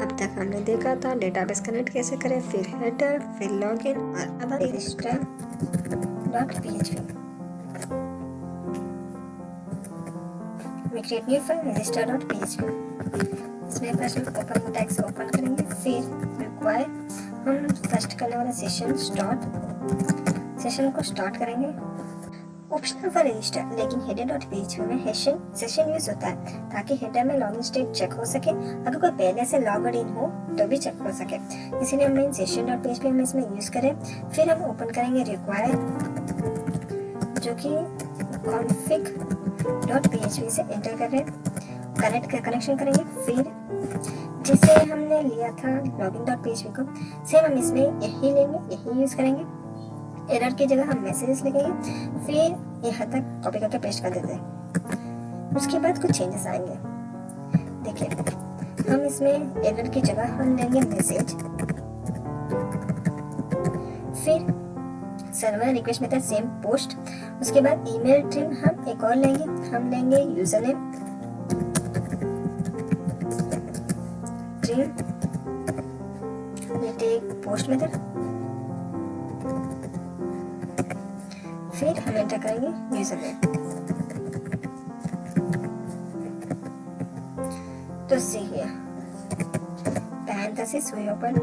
अब तक हमने देखा था डेटाबेस कनेक्ट कैसे करें, फिर हेडर, फिर लॉगिन और अब register.php। We create new file register.php। इसमें फर्स्ट ओपन टैग्स ओपन करेंगे, फिर रिक्वायर हम फर्स्ट करने वाला सेशन को स्टार्ट करेंगे। ऑप्शनल फॉर रजिस्टर, लेकिन header.php में सेशन यूज होता है ताकि हेडर में लॉगिन स्टेट चेक हो सके, अगर कोई पहले से लॉगड इन हो तो भी चेक हो सके, इसीलिए हम session.php हम इसमें यूज करें। फिर हम ओपन करेंगे रिक्वायर जो कि config.php से एंटर कर रहे हैं, कनेक्शन करेंगे। फिर जिसे हमने लिया था login.php को सेम हम इसमें यही लेंगे, यही यूज करेंगे। एरर की जगह हम मैसेजेस लिखेंगे, फिर यहाँ तक कॉपी करके पेस्ट कर देते हैं। उसके बाद कुछ चेंजेस आएंगे। देखिए हम इसमें एरर की जगह हम लेंगे मैसेज, फिर server request method same post. उसके बाद ईमेल ट्रिम हम एक और लेंगे, हम लेंगे user name trim post method, फिर हम एंटर करेंगे यूजर नेम। तो see here parenthesis we open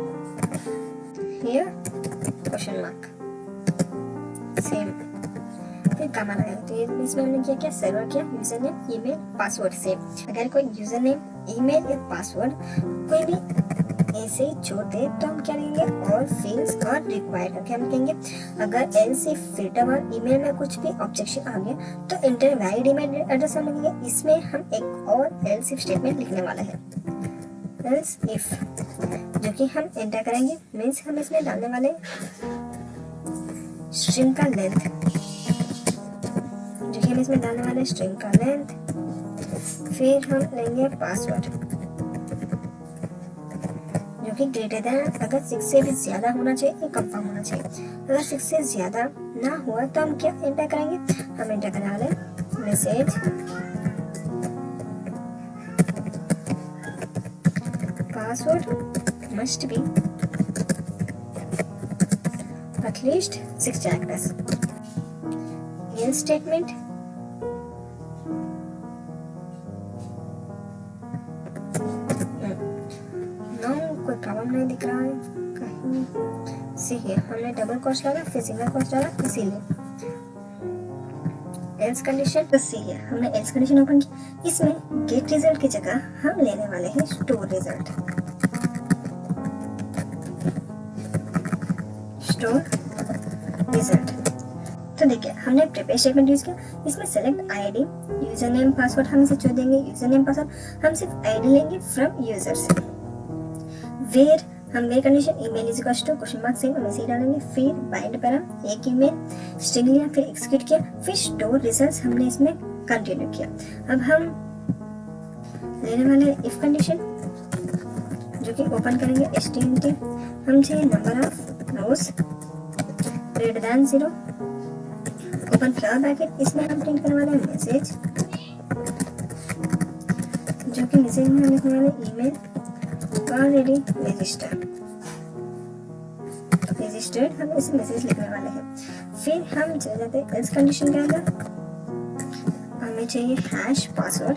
here question mark same, फिर कमा लगाएंगे। तो ये इसमें हमने किया क्या, सर्वर किया, user name email password same. अगर कोई यूजर नेम ईमेल या पासवर्ड कोई भी ऐसे ही छोड़ दे तो हम क्या करेंगे, और फील्ड्स और रिक्वायर करके हम कहेंगे। अगर एल्स इफ फिल्टर और ईमेल में कुछ भी ऑब्जेक्शन आ गया तो इंटर वैलिड ईमेल एड्रेस हम लिखेंगे। इसमें हम एक और एल्स इफ स्टेटमेंट लिखने वाला है, एल्स इफ, जो कि हम एंटर करेंगे। मीन्स हम इसमें डालने वाले स्ट्रिंग का लेंथ, जो कि हम इसमें डालने वाले स्ट्रिंग का लेंथ। फिर हम लेंगे पासवर्ड जो कि ग्रेटर देन, अगर 6 से भी ज्यादा होना चाहिए या कंफर्म होना चाहिए। अगर 6 से ज्यादा ना हुआ तो हम क्या एंटर करेंगे, हम एंटर करने वाले message password must be at least 6 characters। else statement कोई प्रॉब्लम नहीं दिख रहा है कहीं। सी है हमने डबल कोट्स डाला, फिर सिंगल कोट्स डाला, इसीलिए एल्स कंडीशन। तो सी है हमने एल्स कंडीशन ओपन की, इसमें गेट रिजल्ट की जगह हम लेने वाले हैं स्टोर रिजल्ट। Store result. तो देखिए हमने प्रिपेयर स्टेटमेंट यूज किया, इसमें select ID, user name password हम इसे चुन देंगे। यूजर नेम पासवर्ड हम सिर्फ आईडी लेंगे फ्रॉम यूजर्स। वेयर हम where condition email is equals to question mark same हम इसे डालेंगे। फिर बाइंड पैराम एक ईमेल स्ट्रिंग लिया, फिर एग्जीक्यूट किया, फिर स्टोर रिजल्ट्स हमने इसमें कंटिन्यू किया। अब हम लेने वाले इफ कंडीशन जो कि ओपन करेंगे stmt, हम चाहिए number of rose greater than 0, open flower bracket, इसमें हम प्रिंट करने वाले मैसेज, जो कि मैसेज में हम लिखने वाले ईमेल ऑलरेडी रजिस्टर्ड हम इस मैसेज लिखने वाले हैं। फिर हम चले जाते हैं एल्स कंडीशन के अंदर, हमें चाहिए हैश पासवर्ड।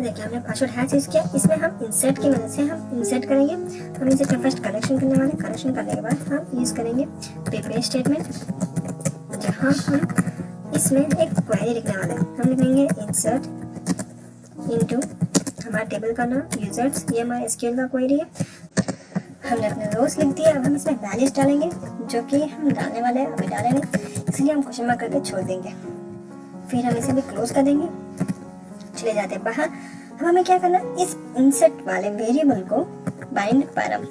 देखिए हमने पासवर्ड हैश यूज किया, इसमें हम इंसर्ट की मदद से हम इंसर्ट करेंगे। हम इसे फर्स्ट कनेक्शन करने वाले, कनेक्शन करने के बाद हम यूज करेंगे प्रिपेयर स्टेटमेंट, जहां हम इसमें एक क्वेरी लिखने वाले हैं। हम लिखेंगे इंसर्ट इनटू हमारा टेबल का नाम यूजर्स, ये हमारा एसक्यूएल का क्वेरी है। हमने अपने रोज लिख दिया, अब हम इसमें वैल्यूज डालेंगे जो कि हम डालने वाले हैं, अभी डालेंगे, इसलिए हम क्वेश्चन मार्क करके छोड़ देंगे। फिर हम इसे भी क्लोज कर देंगे, चले जाते हैं बाहर। अब हमें क्या करना है, इस इंसर्ट वाले वेरिएबल को बाइंड पैराम,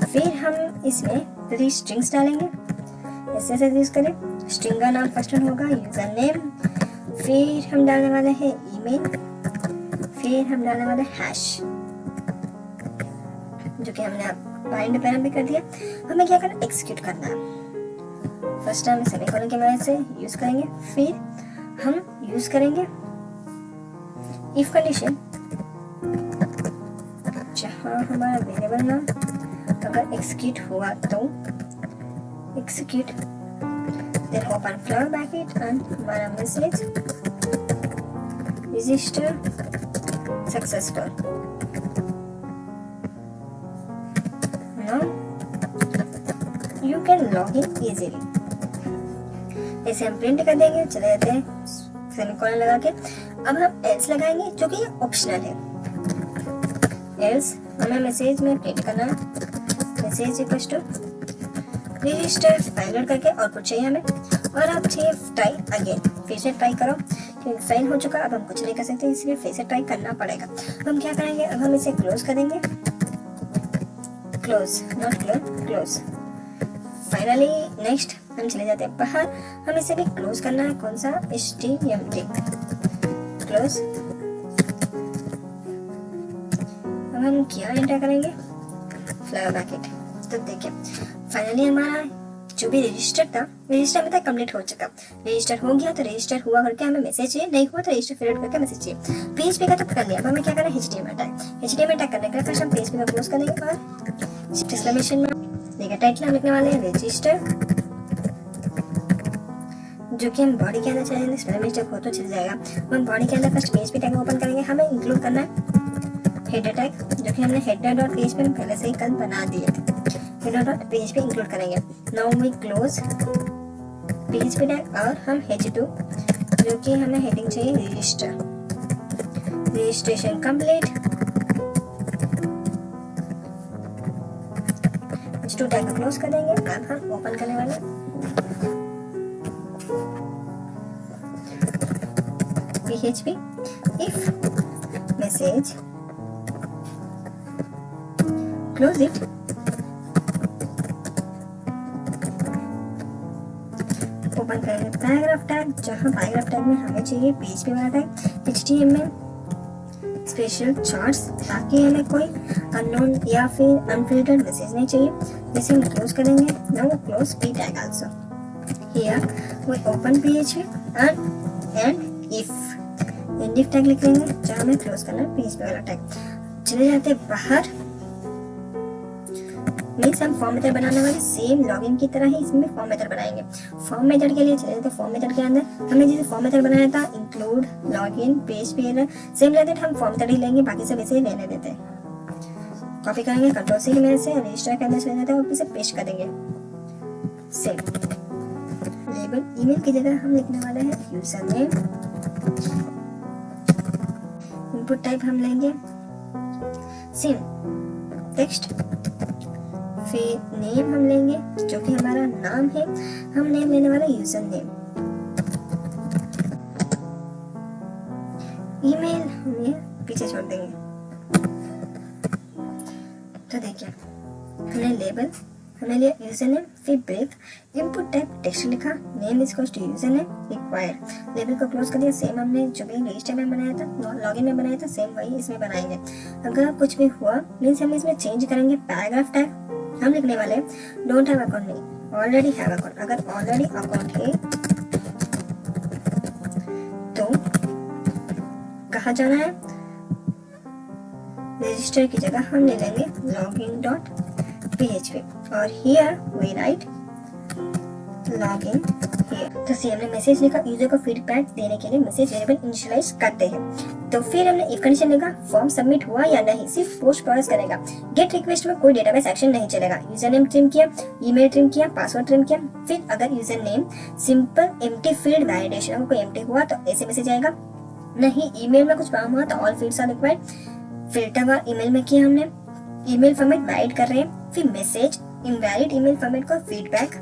फिर हम इसमें 3 स्ट्रिंग्स डालेंगे। ऐसे यूज करें, स्ट्रिंग का नाम फर्स्ट होगा यूजर नेम, फिर हम डालने वाले हैं ईमेल, फिर हम डालने वाले हैश जो कि हमने बाइंड पैराम भी कर दिया। हमें क्या करना, एग्जीक्यूट करना है। फर्स्ट हम सेमीकोलन की मदद से यूज करेंगे, फिर हम यूज करेंगे इफ कंडीशन जहां हमारा वेरिएबल नाम अगर एग्जीक्यूट हुआ तो execute then open flower bracket and हमारा message register successful. Now you can log in easily. ऐसे हम प्रिंट कर देंगे, चले जाते हैं सेमीकोलन लगा के। अब हम एल्स लगाएंगे जो कि ऑप्शनल है। एल्स हमें मैसेज में प्रिंट करना है, message equals to register file load करके आउटपुट चाहिए हमें। और आप चाहिए ट्राई अगेन, फिर से ट्राई करो क्योंकि फाइल हो चुका, अब हम कुछ नहीं कर सकते इसलिए फिर से ट्राई करना पड़ेगा। अब हम क्या करेंगे, अब हम इसे क्लोज कर देंगे, close not close close. Finally next हम चले जाते हैं बाहर, हम इसे भी क्लोज करना है। कौन सा, HTML क्लोज। अब हम क्या एंटर करेंगे, फ्लावर ब्रैकेट। तो देखिए फाइनली हमारा जो भी रजिस्टर था, रजिस्टर में कंप्लीट हो चुका। रजिस्टर हो गया तो रजिस्टर हुआ करके हमें मैसेज चाहिए, नहीं हुआ तो रजिस्टर फिल करके मैसेज चाहिए। PHP का तो कर लिया, अब हमें क्या करना है, HTML टैग करने के लिए फर्स्ट हम PHP का क्लोज कर देंगे और एक्सक्लेमेशन में देखिए टाइटल हम लिखने वाले हैं रजिस्टर, जो कि हम बॉडी के अंदर चलेंगे, स्पेलिंग मिस्टेक हो तो चल जाएगा। हम बॉडी के अंदर फर्स्ट PHP टैग ओपन करेंगे, हमें इंक्लूड करना है हेडर टैग, जो कि हमने header.php में पहले से ही कल बना दिए थे। header.php इंक्लूड करेंगे। Now we close PHP tag और हम H2 जो कि हमें हेडिंग चाहिए register, registration complete. H2 tag को क्लोज कर देंगे। अब हम ओपन करने वाले PHP if message close it, open करेंगे पैराग्राफ टैग, जहां पैराग्राफ टैग में हमें चाहिए PHP वाला टैग HTML स्पेशल चार्ट्स, ताकि हमें कोई अननोन या फिर अनफिल्टर्ड मैसेज नहीं चाहिए। जैसे हम क्लोज करेंगे, now close p tag also. Here we open PHP and if tag लिख लेंगे, जहां हमें क्लोज करना है PHP वाला टैग। चले जाते हैं बाहर, मीन्स हम फॉर्म मेथड बनाने वाले सेम लॉगिन की तरह ही इसमें फॉर्म मेथड बनाएंगे। फॉर्म मेथड के लिए चले तो फॉर्म मेथड के अंदर हमें जैसे फॉर्म मेथड बनाया था include login PHP error same रहते हम फॉर्म मेथड ही लेंगे, बाकी सब ऐसे ही लेने देते हैं। कॉपी करेंगे Ctrl+C की मदद से, रजिस्टर के अंदर चले जाते हैं और फिर से पेस्ट कर देंगे सेम। लेबल ईमेल की जगह हम लिखने वाले हैं यूजर नेम, इनपुट टाइप हम लेंगे सेम टेक्स्ट, फिर नेम हम लेंगे जो कि हमारा नाम है, हम नेम लेने वाला यूजर नेम। ईमेल हमें पीछे छोड़ देंगे। तो देखिए हमने लेबल हमने लिया यूजर नेम, फिर ब्रेक इनपुट टाइप टेक्स्ट लिखा, name is equals to user name required. Label को क्लोज कर दिया। सेम हमने जो भी रजिस्टर में बनाया था, लॉगिन में बनाया था, सेम वही इसमें बनाएंगे। अगर कुछ भी हुआ मीन्स हम इसमें चेंज करेंगे। पैराग्राफ टैग हम लिखने वाले डोंट हैव अकाउंट नहीं, ऑलरेडी हैव अकाउंट। अगर ऑलरेडी अकाउंट है तो कहाँ जाना है, रजिस्टर की जगह हम ले लेंगे login.php और here we write login here. तो सी हमने मैसेज लिखा, यूजर को फीडबैक देने के लिए मैसेज वेरिएबल इनिशियलाइज करते हैं। तो फिर हमने इफ कंडीशन लिखा फॉर्म सबमिट हुआ या नहीं, सिर्फ पोस्ट प्रोसेस करेगा। गेट रिक्वेस्ट में कोई डेटाबेस एक्शन नहीं चलेगा। यूजर नेम ट्रिम किया, ईमेल ट्रिम किया, पासवर्ड ट्रिम किया। फिर अगर user name simple empty field validation अगर कोई एम्प्टी हुआ तो ऐसे मैसेज आएगा, नहीं ईमेल में कुछ प्रॉब्लम हुआ तो all fields are required. Filter हुआ ईमेल में किया हमने, ईमेल फॉर्मेट वैलिड कर रहे हैं। फिर मैसेज इनवैलिड ईमेल फॉर्मेट को फीडबैक,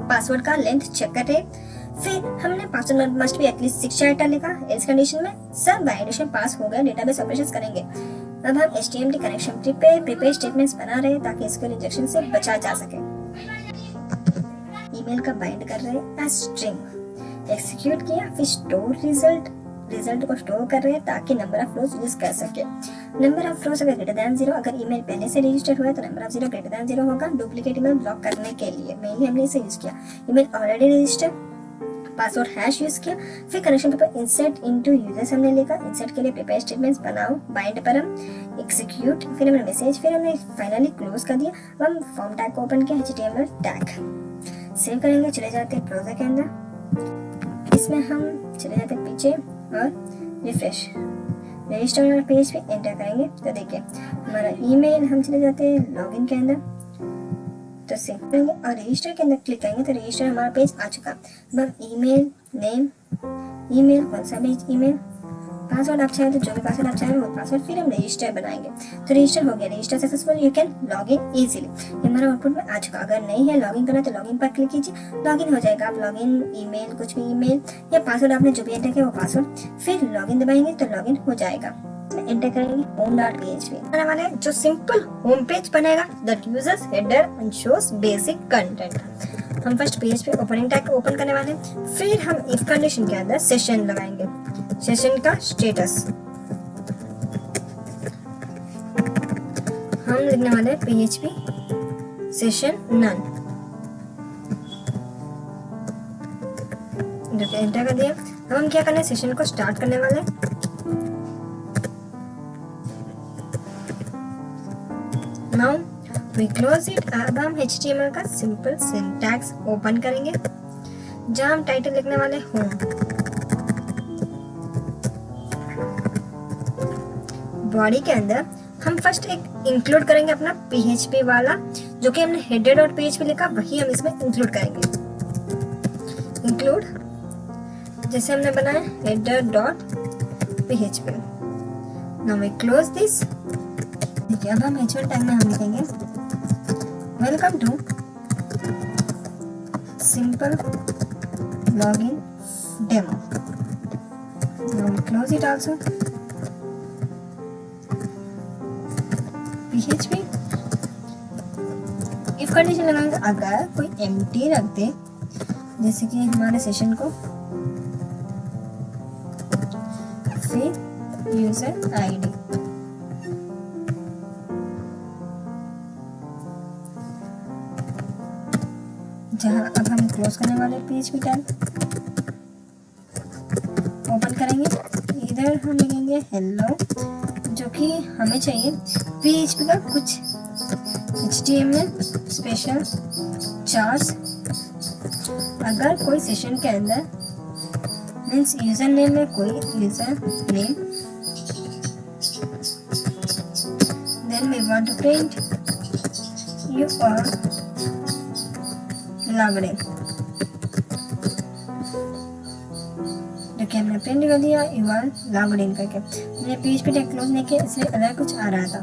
पासवर्ड का लेंथ चेक कर रहे। फिर हमने password must be at least 6 character लिखा। एल्स कंडीशन में सब वैलिडेशन पास हो गया, डेटाबेस ऑपरेशंस करेंगे। अब हम HTML कनेक्शन प्रिपेयर स्टेटमेंट्स बना रहे हैं ताकि इसको रिजेक्शन से बचा जा सके। ईमेल का बाइंड कर रहे हैं एज स्ट्रिंग, एग्जीक्यूट किया, फिर स्टोर रिजल्ट रिजल्ट को स्टोर कर रहे हैं ताकि नंबर ऑफ रोज यूज कर सके। नंबर ऑफ रोज अगर ग्रेटर देन 0, अगर ईमेल पहले से रजिस्टर हुआ है तो नंबर ऑफ 0 ग्रेटर देन 0 होगा। डुप्लीकेट ईमेल ब्लॉक करने के लिए मेनली हमने इसे यूज किया। Email already register, password hash use किया। फिर कनेक्शन के ऊपर इंसर्ट इनटू यूजर्स हमने लिखा। इंसर्ट के लिए प्रिपेयर स्टेटमेंट्स बनाओ, बाइंड पर हम एग्जीक्यूट, फिर हमने मैसेज, फिर हमने फाइनली क्लोज कर दिया। अब हम फॉर्म टैग को ओपन किया, HTML टैग सेव करेंगे। चले जाते हैं ब्राउजर के अंदर, इसमें हम चले जाते हैं पीछे और रिफ्रेश रजिस्टर पेज पे एंटर करेंगे तो देखिए हमारा ईमेल, हम चले जाते हैं लॉगिन के अंदर तो सेव करेंगे और रजिस्टर के अंदर क्लिक करेंगे तो रजिस्टर हमारा पेज आ चुका। अब हम ईमेल नेम, ईमेल कौन सा पेज, ईमेल पासवर्ड आप चाहें तो जो भी पासवर्ड आप चाहें वो पासवर्ड, फिर हम रजिस्टर बनाएंगे तो रजिस्टर हो गया। Register successful, you can log in easily. ये हमारा आउटपुट में आ चुका। अगर नहीं है लॉगिन करना तो लॉगिन पर क्लिक कीजिए, लॉगिन हो जाएगा। आप लॉगिन ईमेल, कुछ भी ईमेल या पासवर्ड आपने जो भी एंटर किया वो पासवर्ड, फिर लॉगिन दबाएंगे तो लॉगिन हो जाएगा। एंटर करेंगे home.php, आने वाले जो सिंपल होम पेज बनेगा that users header and shows basic content. हम फर्स्ट पेज पे ओपनिंग टैग ओपन करने वाले, फिर हम इफ कंडीशन के अंदर सेशन लगाएंगे, सेशन का स्टेटस हम लिखने वाले PHP सेशन नन। एंटर कर दिया। अब हम क्या करना है, सेशन को स्टार्ट करने वाले। Now we close it। अब हम HTML का सिंपल सिंटैक्स ओपन करेंगे जहाँ हम टाइटल लिखने वाले होम। बॉडी के अंदर हम फर्स्ट एक इंक्लूड करेंगे अपना PHP वाला, जो कि हमने header.php लिखा वही हम इसमें इंक्लूड करेंगे। इंक्लूड जैसे हमने बनाया header.php। Now we close this। देखिए अब हम H1 टैग में हम लिखेंगे welcome to simple login demo. Close it also. PHP if condition लगाएंगे, अगर कोई एम्प्टी रख दे जैसे कि हमारे सेशन को, फिर यूजर आईडी, जहाँ अब हम क्लोज करने वाले PHP टैग ओपन करेंगे। इधर हम लिखेंगे हेलो, जो कि हमें चाहिए PHP का कुछ HTML स्पेशल चार्ट्स। अगर कोई सेशन के अंदर मीन्स यूजर नेम में कोई user name, then we want to print you are logged in, जो कि हमने प्रिंट कर दिया यू आर लॉग्ड इन करके। मैंने PHP टैग क्लोज नहीं किया इसलिए अलग कुछ आ रहा था।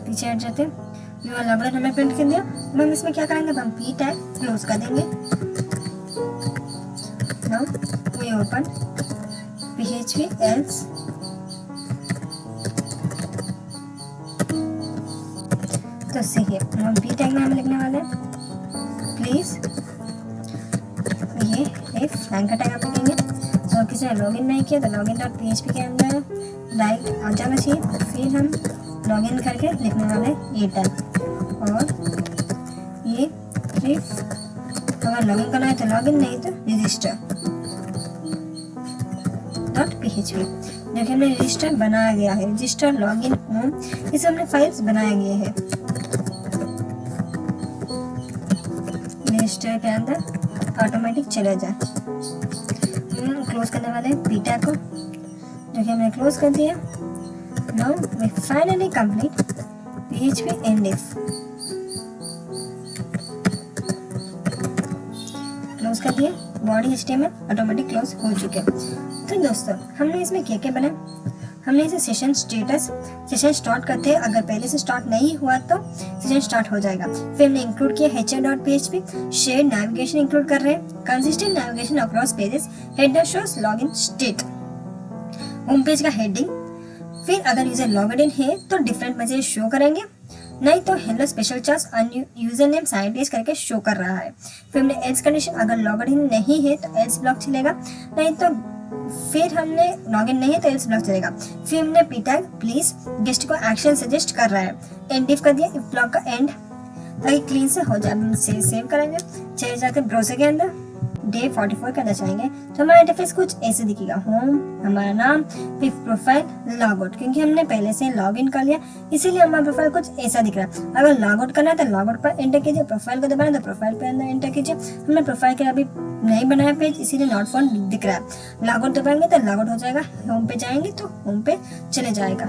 पीछे हट जाते, यू आर लॉग्ड इन हमने प्रिंट कर दिया। अब हम इसमें क्या करेंगे, हम P टैग क्लोज कर देंगे। Now we open PHP else। तो सही है, हम P टैग में हम लिखने वाले प्लीज, ये एक फ्लैंक का टैग आप लिखेंगे। तो किसी ने लॉगिन नहीं किया तो login.php के अंदर राइट आ जाना चाहिए। फिर हम लॉगिन करके लिखने वाले ये टैग, और ये इफ अगर लॉगिन करना है तो लॉगिन, नहीं तो register.php, जो कि हमने रजिस्टर बनाया गया है। रजिस्टर लॉगिन होम, इसे हमने फाइल्स बनाया गया है। रजिस्टर के अंदर ऑटोमेटिक चले जाए। क्लोज करने वाले P टैग को, जो कि हमने क्लोज कर दिया। Now we finally complete PHP and if. Close कर दिया, बॉडी HTML ऑटोमेटिक क्लोज हो चुके हैं। तो दोस्तों हमने इसमें क्या बनाया, हमने इसे सेशन स्टेटस, सेशन स्टार्ट करते हैं, अगर पहले से स्टार्ट नहीं हुआ तो सेशन स्टार्ट हो जाएगा। फिर हमने इंक्लूड किया header.php, शेयर नेविगेशन इंक्लूड कर रहे हैं, consistent navigation across pages, header shows login state, home page का हेडिंग। फिर अगर यूजर लॉग्ड इन है तो डिफरेंट मैसेज शो करेंगे। नहीं तो hello special charge user name scientist करके शो कर रहा है। फिर हमने एल्स कंडीशन, अगर लॉग इन नहीं है तो एल्स ब्लॉक चलेगा, नहीं तो फिर हमने लॉग इन नहीं है तो एल्स ब्लॉक चलेगा। फिर हमने पी टैग प्लीज गेस्ट को एक्शन सजेस्ट कर रहा है, एंड इफ कर दिया, इफ ब्लॉक का एंड, ताकि क्लीन से हो जाए। हम सेव करेंगे, चले जाते हैं ब्राउज़र के अंदर, डे 44 करना चाहेंगे तो हमारा इंटरफेस कुछ ऐसे दिखेगा। होम, हमारा नाम, फिर प्रोफाइल, लॉग आउट, क्योंकि हमने पहले से लॉग इन कर लिया इसीलिए हमारा प्रोफाइल कुछ ऐसा दिख रहा है। अगर लॉग आउट करना है तो लॉग आउट पर एंटर कीजिए, प्रोफाइल को दबाना तो प्रोफाइल पे अंदर एंटर कीजिए। हमने प्रोफाइल के अभी नहीं बनाया पेज, इसीलिए नॉट फाउंड दिख रहा है। लॉग आउट दबाएंगे तो लॉग आउट हो जाएगा, होम पे जाएंगे तो होम पे चले जाएगा।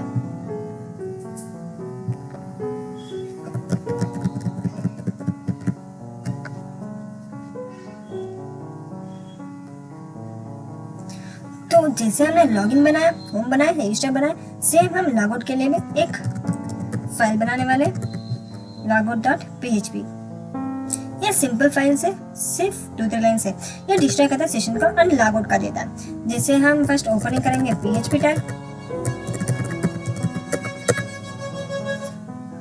तो जैसे हमने लॉगिन बनाया, होम बनाया, रजिस्टर बनाया, सेम हम लॉगआउट के लिए भी एक फाइल बनाने वाले, logout.php। ये सिंपल फाइल से सिर्फ 2-3 लाइन से ये डिस्ट्रॉय करता है सेशन को और लॉग आउट कर देता है। जैसे हम फर्स्ट ओपनिंग करेंगे PHP टैग,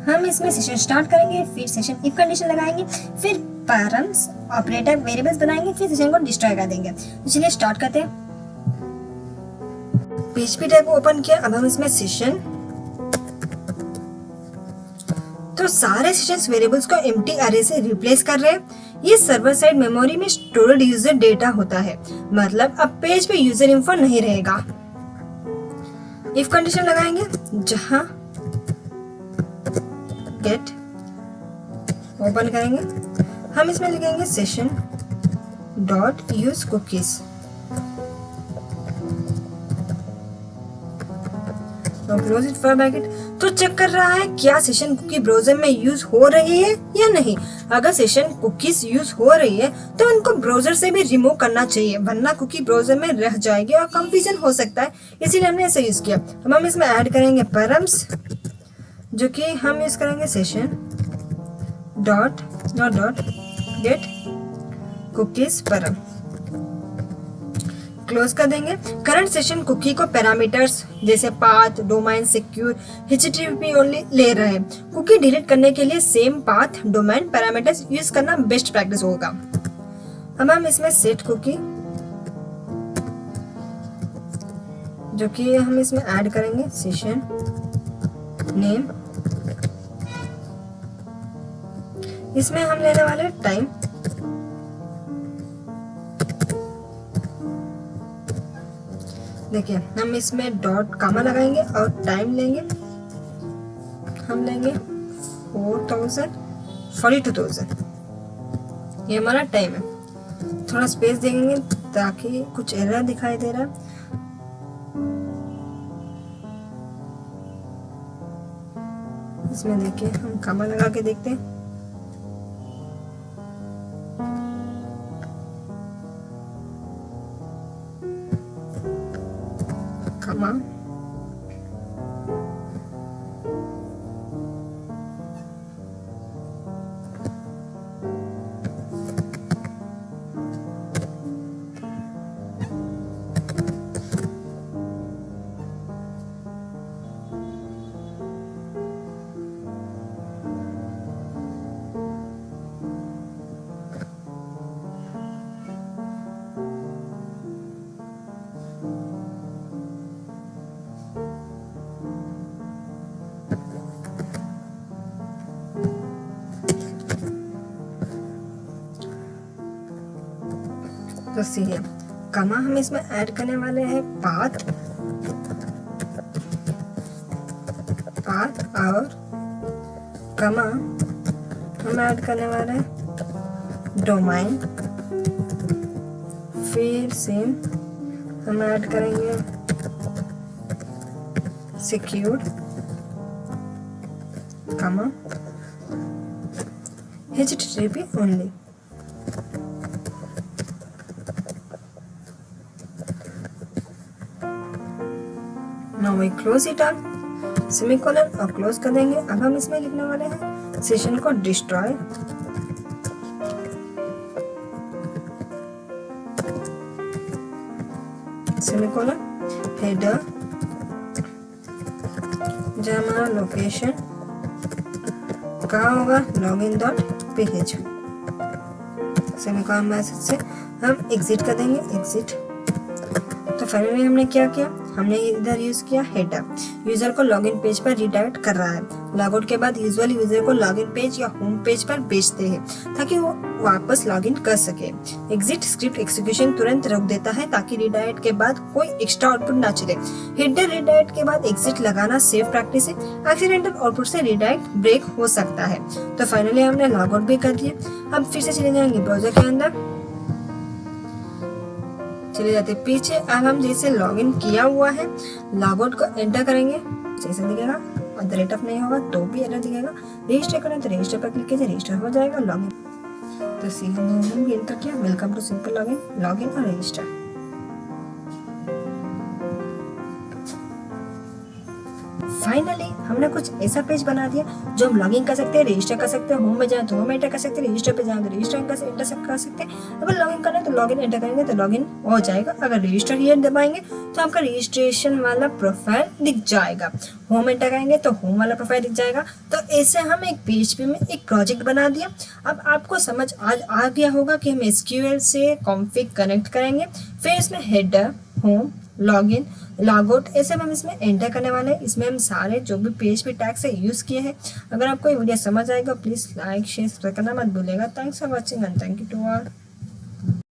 हम इसमें सेशन स्टार्ट करेंगे, फिर सेशन इफ कंडीशन लगाएंगे, फिर पैरम्स ऑपरेटर वेरिएबल्स बनाएंगे, फिर सेशन को डिस्ट्रॉय कर देंगे। तो चलिए स्टार्ट करते हैं। PHP टैग को ओपन किया, अब हम इसमें सेशन, तो सारे सेशंस वेरिएबल्स को एम्प्टी अरे से रिप्लेस कर रहे हैं। ये सर्वर साइड मेमोरी में स्टोर्ड यूजर डेटा होता है, मतलब अब पेज पे यूजर इन्फो नहीं रहेगा। इफ कंडीशन लगाएंगे, जहां गेट ओपन करेंगे, हम इसमें लिखेंगे session dot use cookies, close it for bracket. तो चेक कर रहा है क्या सेशन कुकी ब्राउज़र में यूज हो रही है या नहीं। अगर सेशन कुकीज यूज हो रही है तो उनको ब्राउज़र से भी रिमूव करना चाहिए, वरना कुकी ब्राउज़र में रह जाएगी और कंफ्यूजन हो सकता है, इसीलिए हमने ऐसा यूज किया। अब हम इसमें ऐड करेंगे पैरम्स, जो कि हम यूज करेंगे session dot gate cookies param, close कर देंगे। करंट सेशन कुकी को पैरामीटर्स जैसे path, domain, secure, HTTP only ले रहे हैं। कुकी डिलीट करने के लिए same path, domain, parameters use करना बेस्ट प्रैक्टिस होगा। अब हम इसमें सेट कुकी, जो कि हम इसमें ऐड करेंगे सेशन नेम, इसमें हम लेने वाले टाइम, देखिए हम इसमें डॉट कामा लगाएंगे और टाइम लेंगे, हम लेंगे 42,000, ये हमारा टाइम है। थोड़ा स्पेस देंगे ताकि कुछ एरर दिखाई दे रहा है। इसमें देखिए हम कामा लगा के देखते हैं, कामा, तो सीरियल कमा हम इसमें ऐड करने वाले हैं पाथ और कमा हम ऐड करने वाले हैं डोमेन, फिर सेम हम ऐड करेंगे सिक्योर, कमा HTTP only. Now we close it up, semicolon और क्लोज कर देंगे। अब हम इसमें लिखने वाले हैं सेशन को डिस्ट्रॉय, सेमीकोलन, हेडर, जो हमारा लोकेशन कहाँ होगा, login dot page. Semicolon message से हम एग्जिट कर देंगे, एग्जिट। तो फाइनली हमने क्या किया, हमने इधर यूज किया हेडर, यूजर को लॉगिन पेज पर रिडायरेक्ट कर रहा है। लॉगआउट के बाद यूजुअली यूजर को लॉगिन पेज या होम पेज पर भेजते हैं ताकि वो वापस लॉगिन कर सके। एग्जिट स्क्रिप्ट एक्सिक्यूशन तुरंत रोक देता है ताकि रिडायरेक्ट के बाद कोई एक्स्ट्रा आउटपुट ना चले। हेडर रिडायरेक्ट के बाद एग्जिट लगाना सेफ प्रैक्टिस है, एक्सीडेंटल आउटपुट से रिडायरेक्ट ब्रेक हो सकता है। तो फाइनली हमने लॉगआउट भी कर दिया। अब फिर से चले जाएंगे ब्राउजर के अंदर, चले जाते पीछे। अब हम जैसे लॉगिन किया हुआ है, लॉगआउट को एंटर करेंगे, जैसे दिखेगा। @ नहीं होगा तो भी एरर दिखेगा। रजिस्टर करें तो रजिस्टर पर क्लिक कीजिए, रजिस्टर हो जाएगा। लॉगिन तो हमने एंटर किया, welcome to simple login, login और रजिस्टर। फाइनली हमने कुछ ऐसा पेज बना दिया जो हम लॉगिन कर सकते हैं, रजिस्टर कर सकते हैं, होम में जाए तो होम एंटर कर सकते हैं, रजिस्टर पे जाए तो रजिस्टर एंटर कर सकते हैं। अगर लॉगिन करना है तो लॉगिन एंटर करेंगे तो लॉगिन हो जाएगा। अगर रजिस्टर हियर दबाएंगे तो आपका रजिस्ट्रेशन वाला प्रोफाइल दिख जाएगा। होम एंटर करेंगे तो होम वाला प्रोफाइल दिख जाएगा। तो ऐसे हम एक PHP में एक प्रोजेक्ट बना दिया। अब आपको समझ आज आ गया होगा कि हम SQL से कॉन्फ़िग कनेक्ट करेंगे, फिर इसमें हेडर, होम, लॉगिन, लॉगआउट ऐसे हम इसमें एंटर करने वाले हैं। इसमें हम सारे जो भी PHP टैग से यूज़ किए हैं। अगर आपको ये वीडियो समझ आएगा प्लीज़ लाइक शेयर सब्सक्राइब करना मत भूलिएगा। Thanks for watching and thank you to all.